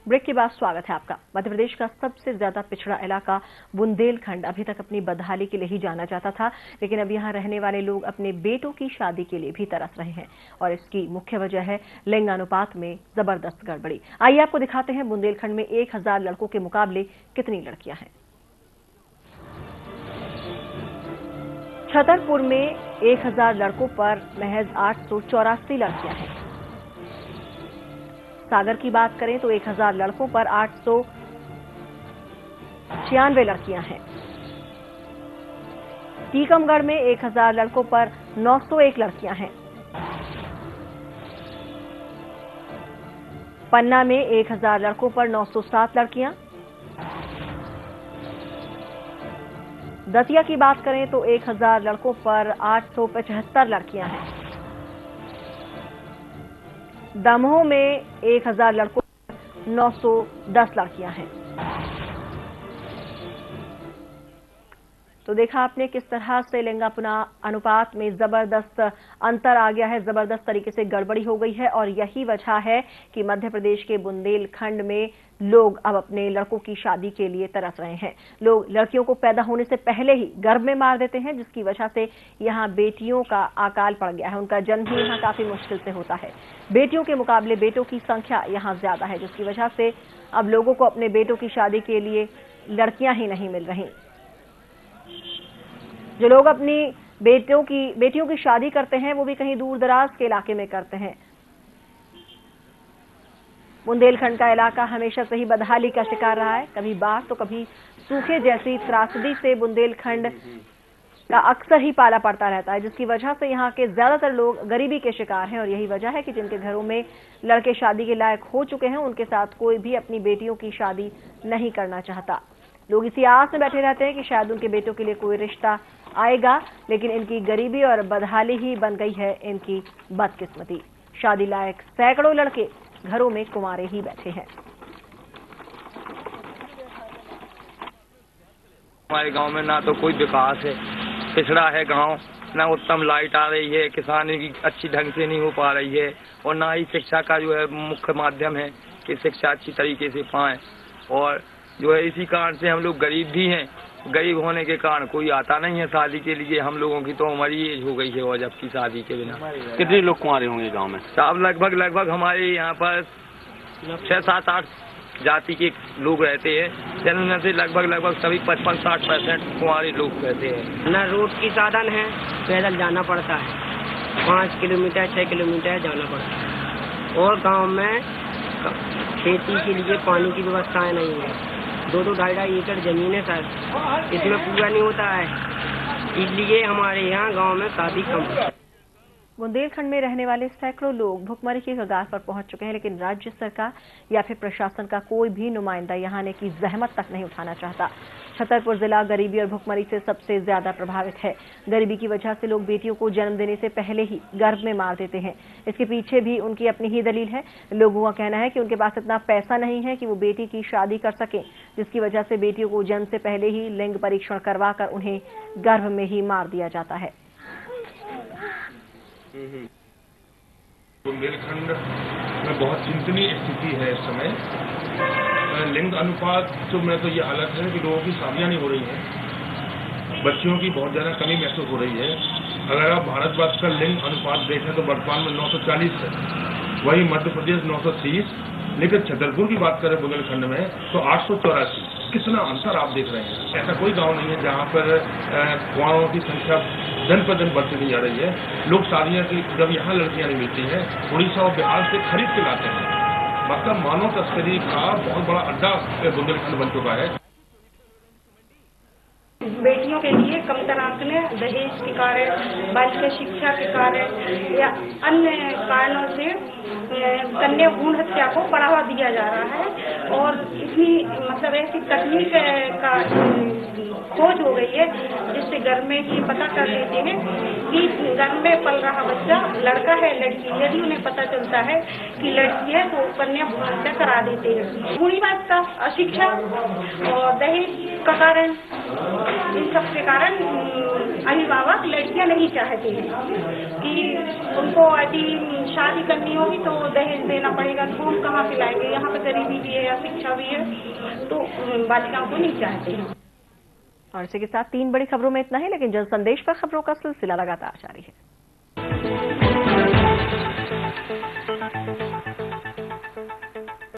Break के बाद स्वागत है आपका। मध्य प्रदेश का सबसे ज्यादा पिछड़ा इलाका बुंदेलखंड अभी तक अपनी बदहाली के लिए ही जाना जाता था, लेकिन अब यहां रहने वाले लोग अपने बेटों की शादी के लिए भी तरस रहे हैं और इसकी मुख्य वजह है लिंग अनुपात में जबरदस्त गड़बड़ी। आइए आपको दिखाते हैं बुंदेलखंड में 1000 लड़कों के मुकाबले कितनी लड़कियां हैं। छतरपुर में 1000 लड़कों पर महज 884 लड़कियां हैं। सागर की बात करें तो 1000 लड़कों पर 896 लड़कियां हैं। टीकमगढ़ में 1000 लड़कों पर 901 लड़कियां हैं। पन्ना में 1000 लड़कों पर 907 लड़कियां। दतिया की बात करें तो 1000 लड़कों पर 875 लड़कियां हैं। दमोह में 1000 लड़कों पर 910 लड़कियां हैं। तो देखा आपने किस तरह से लिंग अनुपात में जबरदस्त अंतर आ गया है, जबरदस्त तरीके से गड़बड़ी हो गई है और यही वजह है कि मध्य प्रदेश के बुंदेलखंड में लोग अब अपने लड़कों की शादी के लिए तरस रहे हैं। लोग लड़कियों को पैदा होने से पहले ही गर्भ में मार देते हैं, जिसकी वजह से यहां बेटियों का अकाल पड़ गया है। उनका जन्म ही यहां काफी मुश्किल से होता है। बेटियों के मुकाबले बेटों की संख्या यहां ज्यादा है, जिसकी वजह से अब लोगों को अपने बेटों की शादी के लिए लड़कियां ही नहीं मिल रही। जो लोग अपनी बेटियों की शादी करते हैं वो भी कहीं दूर दराज के इलाके में करते हैं। बुंदेलखंड का इलाका हमेशा से ही बदहाली का शिकार रहा है। कभी बाढ़ तो कभी सूखे जैसी त्रासदी से बुंदेलखंड का अक्सर ही पाला पड़ता रहता है, जिसकी वजह से यहाँ के ज्यादातर लोग गरीबी के शिकार हैं और यही वजह है कि जिनके घरों में लड़के शादी के लायक हो चुके हैं उनके साथ कोई भी अपनी बेटियों की शादी नहीं करना चाहता। लोग इसी आस में बैठे रहते हैं कि शायद उनके बेटों के लिए कोई रिश्ता आएगा, लेकिन इनकी गरीबी और बदहाली ही बन गई है इनकी बदकिस्मती। शादी लायक सैकड़ों लड़के घरों में कुंवारे ही बैठे हैं। हमारे गांव में ना तो कोई विकास है, पिछड़ा है गांव, ना उत्तम लाइट आ रही है, किसानी की अच्छी ढंग से नहीं हो पा रही है और ना ही शिक्षा का जो है मुख्य माध्यम है कि शिक्षा अच्छी तरीके से पाएं। और जो है इसी कारण से हम लोग गरीब भी हैं। गरीब होने के कारण कोई आता नहीं है शादी के लिए। हम लोगों की तो उम्र ही एज हो गई है और जबकि शादी के बिना। कितने लोग कुंवारे होंगे गांव में? साहब लगभग हमारे यहाँ पर 6, 7, 8 जाति के लोग रहते हैं, जिनमें से लगभग सभी 55-60% कुंवारे लोग रहते हैं। न रोड की साधन है, पैदल जाना पड़ता है, 5 किलोमीटर 6 किलोमीटर जाना पड़ता है और गाँव में खेती के लिए पानी की व्यवस्थाएं नहीं है। 2-2-2.5 एकड़ जमीन है सर, इसमें पूरा नहीं होता है, इसलिए हमारे यहाँ गांव में शादी कम है। बुंदेलखंड में रहने वाले सैकड़ों लोग भुखमरी की कगार पर पहुंच चुके हैं, लेकिन राज्य सरकार या फिर प्रशासन का कोई भी नुमाइंदा यहां आने की जहमत तक नहीं उठाना चाहता। छतरपुर जिला गरीबी और भुखमरी से सबसे ज्यादा प्रभावित है। गरीबी की वजह से लोग बेटियों को जन्म देने से पहले ही गर्भ में मार देते हैं। इसके पीछे भी उनकी अपनी ही दलील है। लोगों का कहना है कि उनके पास इतना पैसा नहीं है कि वो बेटी की शादी कर सकें, जिसकी वजह से बेटियों को जन्म से पहले ही लिंग परीक्षण करवाकर उन्हें गर्भ में ही मार दिया जाता है। बुंदेलखंड में बहुत चिंतनीय स्थिति है इस समय। लिंग अनुपात में तो ये हालत है कि लोगों की शादियां नहीं हो रही हैं, बच्चियों की बहुत ज्यादा कमी महसूस हो रही है। अगर आप भारतवर्ष का लिंग अनुपात देखें तो वर्तमान में 940 है, वही मध्य प्रदेश 930, लेकिन छतरपुर की बात करें बुंदेलखंड में तो 884। कितना अंतर आप देख रहे हैं। ऐसा कोई गांव नहीं है जहां पर कुंवारों की संख्या दिन पर दिन बढ़ती नहीं जा रही है। लोग शादियां की जब यहाँ लड़कियां नहीं मिलती हैं, उड़ीसा और बिहार से खरीद के लाते हैं। मतलब मानव तस्करी का बहुत बड़ा अड्डा बुंदेलखंड बन चुका है। बेटियों के लिए कमतर आंकने, दहेज के कारण, बालिका शिक्षा के कारण या अन्य कारणों से कन्या भ्रूण हत्या को बढ़ावा दिया जा रहा है और इतनी मतलब ऐसी तकनीक का खोज हो गई है जिससे घर में ही पता कर लेते हैं कि घर में पल रहा बच्चा लड़का है लड़की। यदि उन्हें पता चलता है कि लड़की है तो कन्या भ्रूण हत्या करा देते हैं। पूरी बात का अशिक्षा और दहेज का कारण, इन सब के कारण अभिभावक लड़कियां नहीं चाहते हैं कि उनको यदि शादी करनी होगी तो दहेज देना पड़ेगा, तो हम कहाँ से लाएंगे? यहाँ पे गरीबी भी है, अशिक्षा भी है, तो बालिकाओं को नहीं चाहते हैं। और इसी के साथ 3 बड़ी खबरों में इतना ही, लेकिन जन संदेश पर खबरों का सिलसिला लगातार जारी है।